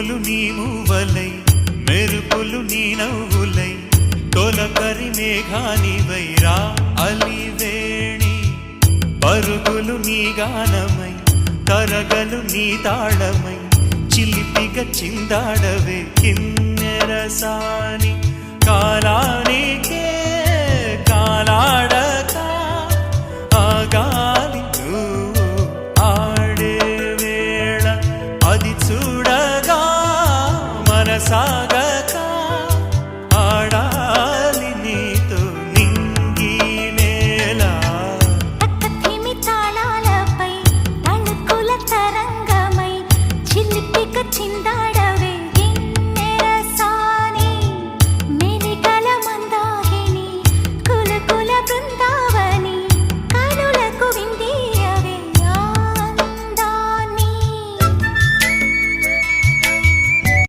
పువ్వులు నీ మూవలై మెరుపులు నీ నవ్వులై తొలకరి మేఘానివై రా అలివేణి పరుగులు నీ గానమై తరగలు నీ తాళమై చిలిపిగా చిందాడవే కిన్నెరసాని కాలానికే కాలాడక ఆగాలి నువ్వు ఆడే వేళ అది చూడగా మనసా